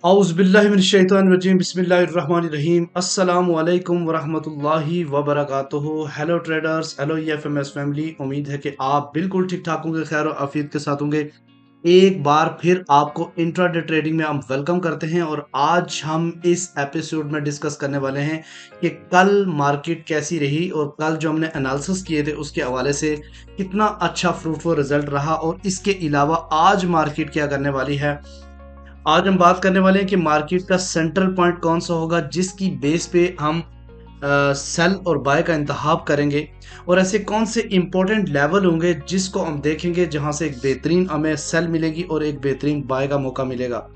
औज़ुबिल्लाहिमिनश्शैतानिर्रजीम बिस्मिल्लाहिर्रहमानिर्रहीम अस्सलामु अलैकुम वरहमतुल्लाहि वबरकातुहू। Hello traders, hello EFMS family. उम्मीद है कि आप बिल्कुल ठीक ठाक होंगे, खैर और आफियत के साथ होंगे। एक बार फिर आपको इंट्राडे ट्रेडिंग में हम वेलकम करते हैं और आज हम इस एपिसोड में डिस्कस करने वाले हैं कि कल मार्केट कैसी रही और कल जो हमने एनालिसिस किए थे उसके हवाले से कितना अच्छा फ्रूटफुल रिजल्ट रहा और इसके अलावा आज मार्केट क्या करने वाली है। आज हम बात करने वाले हैं कि मार्केट का सेंट्रल पॉइंट कौन सा होगा जिसकी बेस पे हम सेल और बाय का इंतखाब करेंगे और ऐसे कौन से इंपॉर्टेंट लेवल होंगे जिसको हम देखेंगे जहां से एक बेहतरीन हमें सेल मिलेगी और एक बेहतरीन बाय का मौका मिलेगा।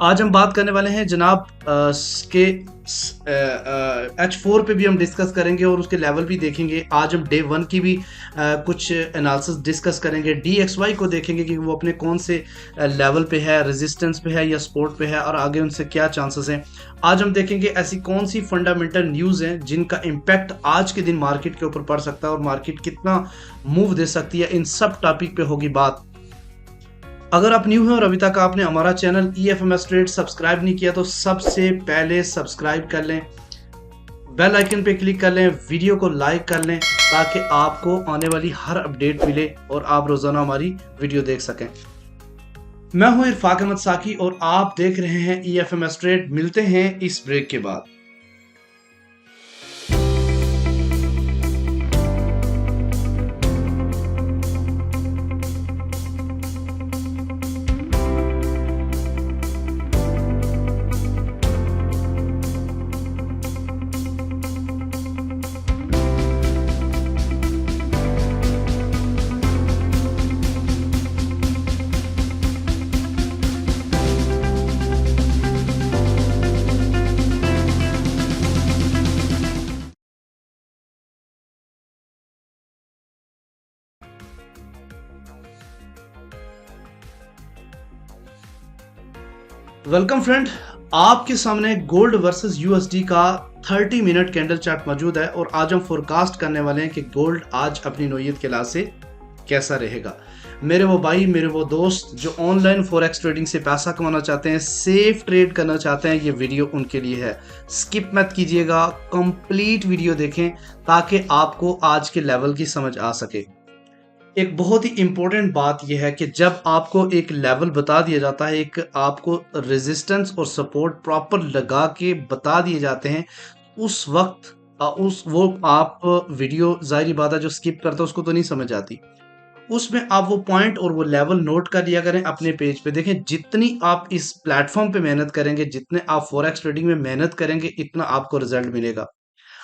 आज हम बात करने वाले हैं जनाब के H4 पे भी हम डिस्कस करेंगे और उसके लेवल भी देखेंगे। आज हम डे 1 की भी कुछ एनालिसिस डिस्कस करेंगे। DXY को देखेंगे कि वो अपने कौन से लेवल पे है, रेजिस्टेंस पे है या सपोर्ट पे है और आगे उनसे क्या चांसेस हैं। आज हम देखेंगे ऐसी कौन सी फंडामेंटल न्यूज़ हैं जिनका इम्पैक्ट आज के दिन मार्केट के ऊपर पड़ सकता है और मार्केट कितना मूव दे सकती है। इन सब टॉपिक पे होगी बात। अगर आप न्यू हैं और अभी तक आपने हमारा चैनल EFMS ट्रेड सब्सक्राइब नहीं किया तो सबसे पहले सब्सक्राइब कर लें, बेल आइकन पे क्लिक कर लें, वीडियो को लाइक कर लें ताकि आपको आने वाली हर अपडेट मिले और आप रोजाना हमारी वीडियो देख सकें। मैं हूं इरफाक अहमद साकी और आप देख रहे हैं EFMS ट्रेड। मिलते हैं इस ब्रेक के बाद। वेलकम फ्रेंड, आपके सामने गोल्ड वर्सेस यूएसडी का 30 मिनट कैंडल चार्ट मौजूद है और आज हम फोरकास्ट करने वाले हैं कि गोल्ड आज अपनी नोयत के लिहाज से कैसा रहेगा। मेरे वो भाई, मेरे वो दोस्त जो ऑनलाइन फॉरेक्स ट्रेडिंग से पैसा कमाना चाहते हैं, सेफ ट्रेड करना चाहते हैं, ये वीडियो उनके लिए है। स्किप मत कीजिएगा, कंप्लीट वीडियो देखें ताकि आपको आज के लेवल की समझ आ सके। एक बहुत ही इंपॉर्टेंट बात यह है कि जब आपको एक लेवल बता दिया जाता है, एक आपको रेजिस्टेंस और सपोर्ट प्रॉपर लगा के बता दिए जाते हैं, उस वक्त उस वो आप वीडियो जाहिर बात है जो स्किप करता है उसको तो नहीं समझ आती। उसमें आप वो पॉइंट और वो लेवल नोट कर लिया करें अपने पेज पे। देखें, जितनी आप इस प्लेटफॉर्म पे मेहनत करेंगे, जितने आप फॉरेक्स ट्रेडिंग में मेहनत करेंगे, इतना आपको रिजल्ट मिलेगा।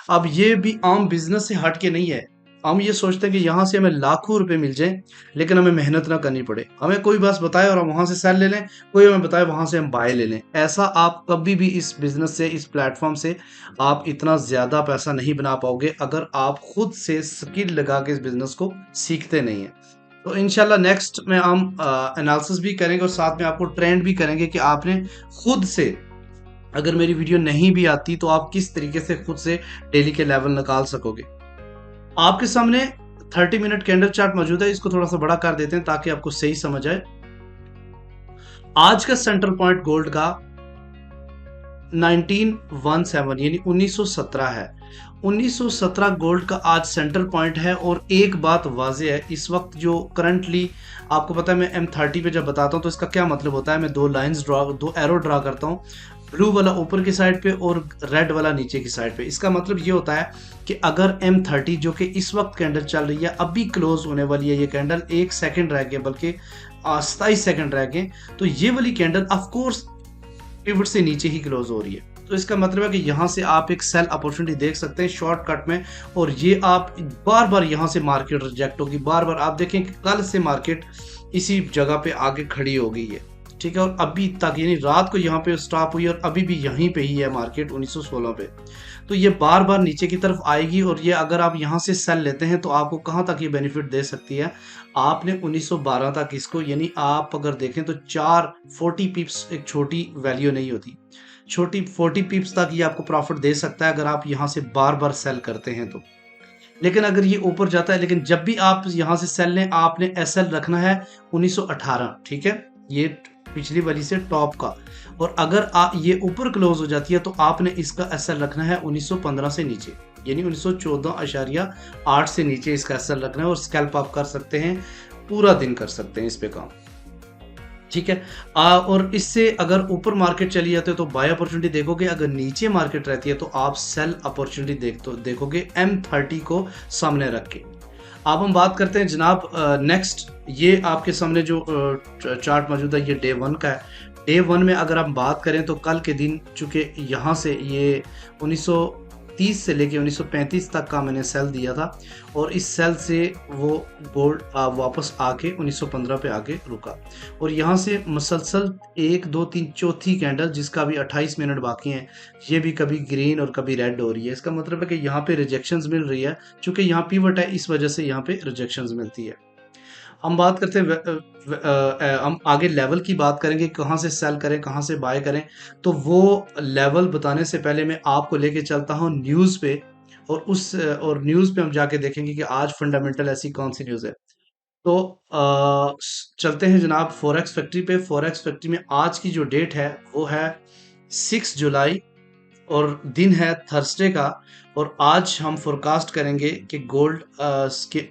अब ये भी आम बिजनेस से हट के नहीं है। हम ये सोचते हैं कि यहाँ से हमें लाखों रुपए मिल जाएं लेकिन हमें मेहनत ना करनी पड़े। हमें कोई बस बताए और हम वहां से सेल ले लें, कोई हमें बताए वहां से हम बाय ले लें। ऐसा आप कभी भी इस बिजनेस से, इस प्लेटफॉर्म से आप इतना ज्यादा पैसा नहीं बना पाओगे अगर आप खुद से स्किल लगा के इस बिजनेस को सीखते नहीं है। तो इनशाला नेक्स्ट में हम एनालिसिस भी करेंगे और साथ में आपको ट्रेंड भी करेंगे कि आपने खुद से, अगर मेरी वीडियो नहीं भी आती तो आप किस तरीके से खुद से डेली के लेवल निकाल सकोगे। आपके सामने 30 मिनट कैंडल चार्ट मौजूद है, इसको थोड़ा सा बड़ा कर देते हैं ताकि आपको सही समझ आए। आज का सेंट्रल पॉइंट गोल्ड का 1917 यानी 1917 है। 1917 गोल्ड का आज सेंट्रल पॉइंट है और एक बात वाज़ेह है, इस वक्त जो करंटली आपको पता है, मैं M30 पे जब बताता हूँ तो इसका क्या मतलब होता है, मैं दो एरो ड्रा करता हूँ, ब्लू वाला ऊपर की साइड पे और रेड वाला नीचे की साइड पे। इसका मतलब ये होता है कि अगर M30 जो कि इस वक्त कैंडल चल रही है, अभी क्लोज होने वाली है ये कैंडल, 1 सेकंड रह गए, बल्कि 27 सेकंड रह गए, तो ये वाली कैंडल ऑफकोर्स पिवट से नीचे ही क्लोज हो रही है। तो इसका मतलब है कि यहाँ से आप एक सेल अपॉर्चुनिटी देख सकते हैं शॉर्टकट में, और ये आप बार बार यहाँ से मार्केट रिजेक्ट होगी। बार बार आप देखें कि कल से मार्केट इसी जगह पे आगे खड़ी हो गई है, ठीक है, और अभी तक यानी रात को यहाँ पे स्टॉप हुई और अभी भी यहीं पे ही है मार्केट 1916 पे। तो ये बार बार नीचे की तरफ आएगी और ये अगर आप यहाँ से सेल लेते हैं तो आपको कहाँ तक ये बेनिफिट दे सकती है। आपने 1912 तक इसको, यानी आप अगर देखें तो 40 पिप्स एक छोटी वैल्यू नहीं होती, छोटी 40 पिप्स तक ये आपको प्रॉफिट दे सकता है अगर आप यहाँ से बार बार सेल करते हैं तो। लेकिन अगर ये ऊपर जाता है, लेकिन जब भी आप यहाँ से सेल लें आपने SL रखना है 1918, ठीक है, ये पिछली वाली से टॉप का। और अगर ये ऊपर क्लोज हो जाती है तो आपने इसका एसएल रखना है 1915 से नीचे, यानी 1914.8 से नीचे इसका एसएल रखना है, और स्कैल्प आप कर सकते हैं, पूरा दिन कर सकते हैं इस पे काम, ठीक है। और इससे अगर ऊपर मार्केट चली जाती है तो बाय अपॉर्चुनिटी देखोगे, अगर नीचे मार्केट रहती है तो आप सेल अपॉर्चुनिटी देखोगे M30 को सामने रख के। अब हम बात करते हैं जनाब नेक्स्ट, ये आपके सामने जो चार्ट मौजूद है ये डे 1 का है। डे 1 में अगर हम बात करें तो कल के दिन चूंकि यहाँ से ये 1930 से लेके 1935 तक का मैंने सेल दिया था, और इस सेल से वो गोल्ड वापस आके 1915 पे आके रुका, और यहाँ से मुसलसल 1 2 3 चौथी कैंडल जिसका भी 28 मिनट बाकी हैं, ये भी कभी ग्रीन और कभी रेड हो रही है। इसका मतलब है कि यहाँ पे रिजेक्शंस मिल रही है, चूंकि यहाँ पिवट है इस वजह से यहाँ पे रिजेक्शंस मिलती है। हम बात करते हैं हम आगे लेवल की बात करेंगे, कहाँ से सेल करें कहाँ से बाय करें। तो वो लेवल बताने से पहले मैं आपको लेके चलता हूँ न्यूज़ पे, और न्यूज़ पे हम जाके देखेंगे कि आज फंडामेंटल ऐसी कौन सी न्यूज़ है। तो चलते हैं जनाब फॉरेक्स फैक्ट्री पे। फॉरेक्स फैक्ट्री में आज की जो डेट है वो है 6 जुलाई, और दिन है थर्सडे का। और आज हम फोरकास्ट करेंगे कि गोल्ड की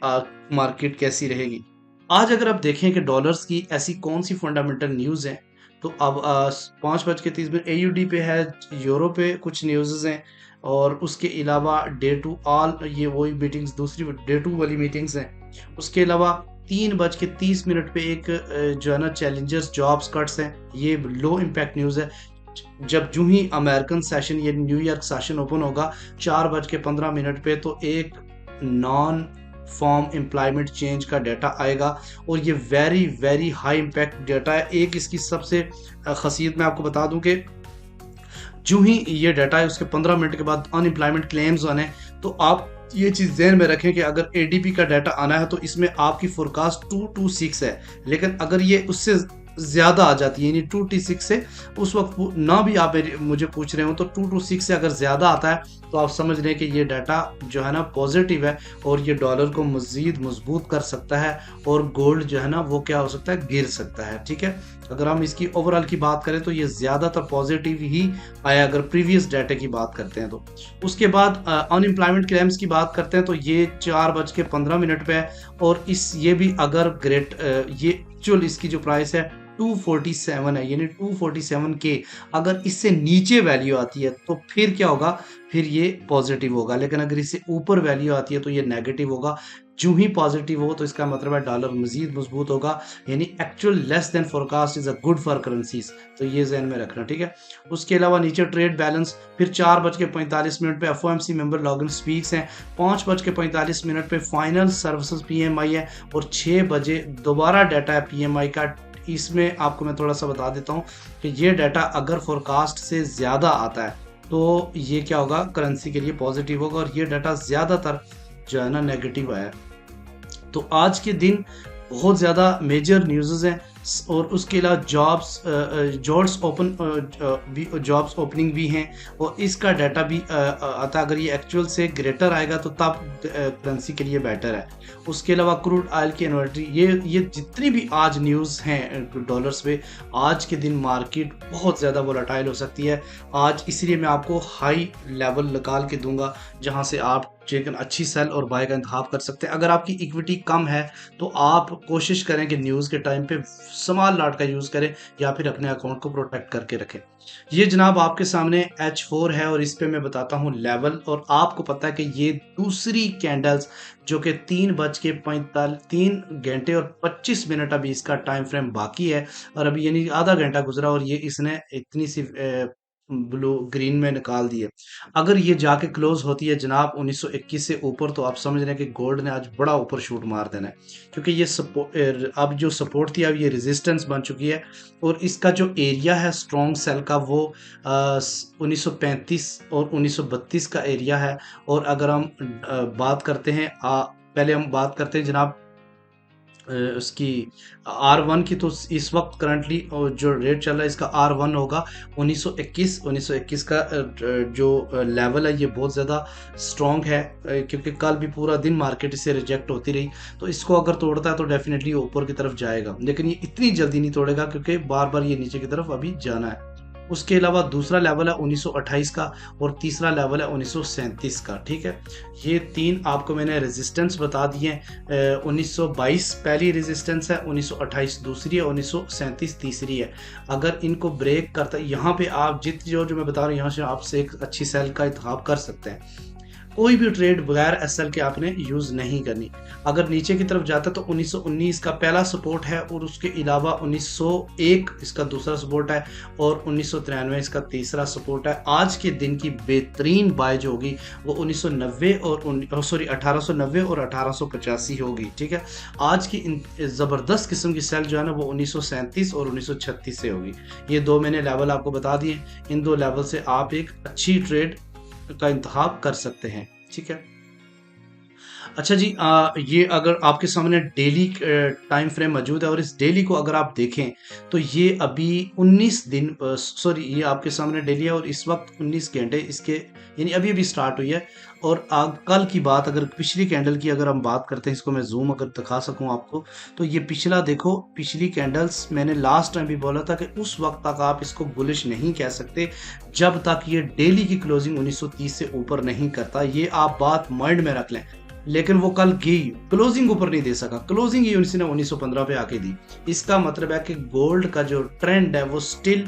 मार्केट कैसी रहेगी। आज अगर आप देखें कि डॉलर्स की ऐसी कौन सी फंडामेंटल न्यूज़ हैं, तो अब 5:30 AUD पे है, यूरो पे कुछ न्यूज़ हैं, और उसके अलावा डे 2 ऑल ये वही मीटिंग्स, दूसरी डे 2 वाली मीटिंग्स हैं। उसके अलावा 3:30 पे एक जो है ना चैलेंजर्स जॉब्स कट्स हैं, ये लो इम्पैक्ट न्यूज़ है। जब जूं ही अमेरिकन सेशन ये न्यूयॉर्क सेशन ओपन होगा 4:15 पे, तो एक नॉन फॉर्म एम्प्लॉयमेंट चेंज का डाटा आएगा, और ये very very high impact data है। एक इसकी सबसे खासियत मैं आपको बता दूं कि जो ही ये डाटा है उसके 15 मिनट के बाद अनएम्प्लॉयमेंट क्लेम्स आने हैं। तो आप ये चीज़ ध्यान में रखें कि अगर एडीपी का डाटा आना है तो इसमें आपकी फोरकास्ट 226 है, लेकिन अगर ये उससे ज़्यादा आ जाती है, यानी 2T6 से, उस वक्त ना भी आप मुझे पूछ रहे हो, तो 226 से अगर ज़्यादा आता है तो आप समझ लें कि ये डाटा जो है ना पॉजिटिव है, और ये डॉलर को मज़ीद मजबूत कर सकता है, और गोल्ड जो है ना वो क्या हो सकता है, गिर सकता है, ठीक है। अगर हम इसकी ओवरऑल की बात करें तो ये ज़्यादातर पॉजिटिव ही आया अगर प्रीवियस डाटा की बात करते हैं तो। उसके बाद अनएम्प्लॉयमेंट क्लेम्स की बात करते हैं तो ये 4:15 पे है, और ये भी अगर ये एक्चुअल इसकी जो प्राइस है 247 है, यानी 247 के अगर इससे नीचे वैल्यू आती है तो फिर क्या होगा, फिर ये पॉजिटिव होगा, लेकिन अगर इससे ऊपर वैल्यू आती है तो ये नेगेटिव होगा। जो ही पॉजिटिव हो तो इसका मतलब है डॉलर मजीद मजबूत होगा, यानी actual less than forecast is a good for currencies, तो ये जहन में रखना, ठीक है। उसके अलावा नीचे ट्रेड बैलेंस, फिर 4:45 पे FOMC मेंबर लॉगिन स्पीक्स हैं, 5:45 पे फाइनल सर्विसेज PMI है, और 6 बजे दोबारा डाटा है PMI का। इसमें आपको मैं थोड़ा सा बता देता हूँ कि ये डाटा अगर फोरकास्ट से ज़्यादा आता है तो ये क्या होगा, करेंसी के लिए पॉजिटिव होगा, और ये डाटा ज़्यादातर जो है ना नेगेटिव आया। तो आज के दिन बहुत ज़्यादा मेजर न्यूज़ हैं, और उसके अलावा जॉब्स ओपनिंग भी हैं, और इसका डाटा भी आता है। अगर ये एक्चुअल से ग्रेटर आएगा तो तब करेंसी के लिए बेटर है। उसके अलावा क्रूड ऑयल की इन्वेंटरी, ये जितनी भी आज न्यूज़ हैं डॉलर्स पे, आज के दिन मार्केट बहुत ज़्यादा वोलेटाइल हो सकती है आज, इसलिए मैं आपको हाई लेवल निकाल के दूंगा जहां से आप चिकन अच्छी सेल और बाय का इंतखाब कर सकते हैं। अगर आपकी इक्विटी कम है तो आप कोशिश करें कि न्यूज़ के टाइम पे स्मॉल लॉट का यूज़ करें, या फिर अपने अकाउंट को प्रोटेक्ट करके रखें। ये जनाब आपके सामने H4 है, और इस पे मैं बताता हूँ लेवल, और आपको पता है कि ये दूसरी कैंडल्स जो कि 3 घंटे और 25 मिनट अभी इसका टाइम फ्रेम बाकी है, और अभी यानी आधा घंटा गुजरा और ये इसने इतनी सी ब्लू ग्रीन में निकाल दी है। अगर ये जाके क्लोज होती है जनाब 1921 से ऊपर, तो आप समझ रहे हैं कि गोल्ड ने आज बड़ा ऊपर शूट मार देना है, क्योंकि ये अब जो सपोर्ट थी अब ये रेजिस्टेंस बन चुकी है, और इसका जो एरिया है स्ट्रॉन्ग सेल का वो 1935 और 1932 का एरिया है। और अगर हम बात करते हैं पहले हम बात करते हैं जनाब उसकी R1 की, तो इस वक्त करंटली जो रेट चल रहा है इसका R1 होगा 1921 का जो लेवल है ये बहुत ज़्यादा स्ट्रॉन्ग है, क्योंकि कल भी पूरा दिन मार्केट इससे रिजेक्ट होती रही, तो इसको अगर तोड़ता है तो डेफिनेटली ऊपर की तरफ जाएगा, लेकिन ये इतनी जल्दी नहीं तोड़ेगा क्योंकि बार बार ये नीचे की तरफ अभी जाना है। उसके अलावा दूसरा लेवल है 1928 का और तीसरा लेवल है 1937 का। ठीक है, ये तीन आपको मैंने रेजिस्टेंस बता दिए हैं। 1922 पहली रेजिस्टेंस है, 1928 दूसरी है, 1937 तीसरी है। अगर इनको ब्रेक करता है यहाँ पे, आप जो मैं बता रहा हूँ यहाँ से आपसे एक अच्छी सेल का इंतखाब कर सकते हैं। कोई भी ट्रेड बगैर एसएल के आपने यूज नहीं करनी। अगर नीचे की तरफ जाता है तो 1919 का पहला सपोर्ट है और उसके अलावा 1901 इसका दूसरा सपोर्ट है और 1993 इसका तीसरा सपोर्ट है। आज के दिन की बेहतरीन बाय जो होगी वो 1990 और 1890 और 1885 होगी। ठीक है, आज की जबरदस्त किस्म की सेल जो है ना वो 1937 और 1936 से होगी। ये दो मैंने लेवल आपको बता दिए, इन दो लेवल से आप एक अच्छी ट्रेड का इंतखाब कर सकते हैं। ठीक है, अच्छा जी, ये अगर आपके सामने डेली टाइम फ्रेम मौजूद है और इस डेली को अगर आप देखें तो ये अभी 19 दिन, सॉरी, ये आपके सामने डेली है और इस वक्त 19 घंटे इसके, यानी अभी अभी स्टार्ट हुई है। और कल की बात, अगर पिछली कैंडल की अगर हम बात करते हैं, इसको मैं जूम अगर दिखा सकूं आपको, तो ये पिछला देखो, पिछली कैंडल्स मैंने लास्ट टाइम भी बोला था कि उस वक्त तक आप इसको बुलिश नहीं कह सकते जब तक ये डेली की क्लोजिंग 1930 से ऊपर नहीं करता। ये आप बात माइंड में रख लें। लेकिन वो कल गई, क्लोजिंग ऊपर नहीं दे सका, क्लोजिंग ये ने 1915 पे आके दी। इसका मतलब है कि गोल्ड का जो ट्रेंड है वो स्टिल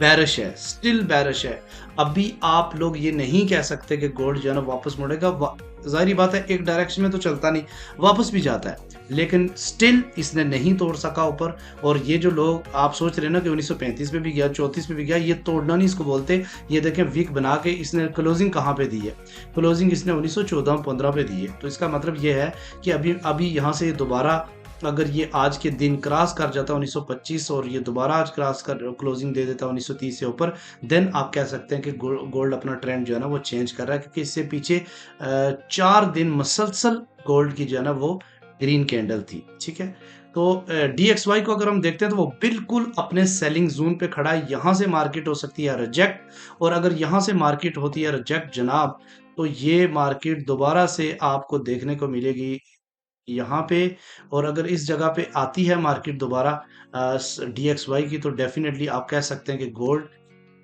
बैरिश है, स्टिल बैरिश है। अभी आप लोग ये नहीं कह सकते कि गोल्ड जो है ना वापस मुड़ेगा। जाहिर बात है, एक डायरेक्शन में तो चलता नहीं, वापस भी जाता है, लेकिन स्टिल इसने नहीं तोड़ सका ऊपर। और ये जो लोग आप सोच रहे हैं ना कि 1935 पे भी गया, 34 पे भी गया, ये तोड़ना नहीं इसको बोलते। ये देखें वीक बना के इसने क्लोजिंग कहाँ पे दी है, क्लोजिंग इसने 1914-15 पे दी है। तो इसका मतलब ये है कि अभी यहाँ से दोबारा अगर ये आज के दिन क्रॉस कर जाता है 1925 और ये दोबारा आज क्रॉस कर क्लोजिंग दे देता है 1930 से ऊपर, देन आप कह सकते हैं कि गोल्ड अपना ट्रेंड जो है ना वो चेंज कर रहा है, क्योंकि इससे पीछे 4 दिन मसलसल गोल्ड की जो है ना वो ग्रीन कैंडल थी। ठीक है, तो DXY को अगर हम देखते हैं तो वो बिल्कुल अपने सेलिंग जोन पे खड़ा है। यहाँ से मार्केट हो सकती है रिजेक्ट, और अगर यहाँ से मार्केट होती है रिजेक्ट जनाब, तो ये मार्केट दोबारा से आपको देखने को मिलेगी यहाँ पे। और अगर इस जगह पे आती है मार्केट दोबारा DXY की, तो डेफिनेटली आप कह सकते हैं कि गोल्ड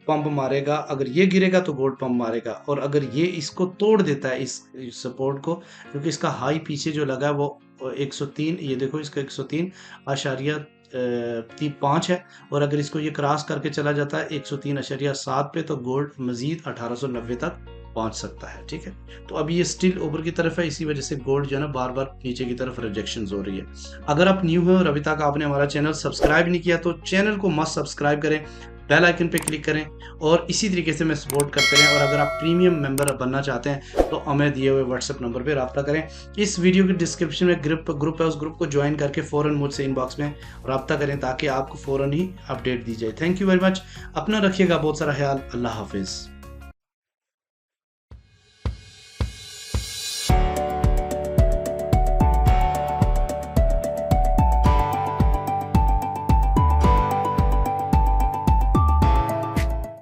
पंप मारेगा। अगर ये गिरेगा तो गोल्ड पंप मारेगा, और अगर ये इसको तोड़ देता है इस सपोर्ट को, क्योंकि इसका हाई पीछे जो लगा है वो 103, ये देखो इसका 103.5 है, और अगर इसको ये क्रॉस करके चला जाता है 103.7 पे, तो गोल्ड मजीद 1890 तक पहुंच सकता है। ठीक है, तो अभी ये स्टिल ऊपर की तरफ है, इसी वजह से गोल्ड जो है ना बार बार नीचे की तरफ रिजेक्शन हो रही है। अगर आप न्यू हो और अभी तक आपने हमारा चैनल सब्सक्राइब नहीं किया तो चैनल को मस्ट सब्सक्राइब करें, बेल आइकन पे क्लिक करें और इसी तरीके से मैं सपोर्ट करते रहें। और अगर आप प्रीमियम मेंबर बनना चाहते हैं तो हमें दिए हुए व्हाट्सएप नंबर पे रब्ता करें। इस वीडियो के डिस्क्रिप्शन में ग्रुप है, उस ग्रुप को ज्वाइन करके फ़ौरन मुझसे इनबॉक्स में रब्ता करें ताकि आपको फ़ौरन ही अपडेट दी जाए। थैंक यू वेरी मच, अपना रखिएगा बहुत सारा ख्याल, अल्लाह हाफिज़।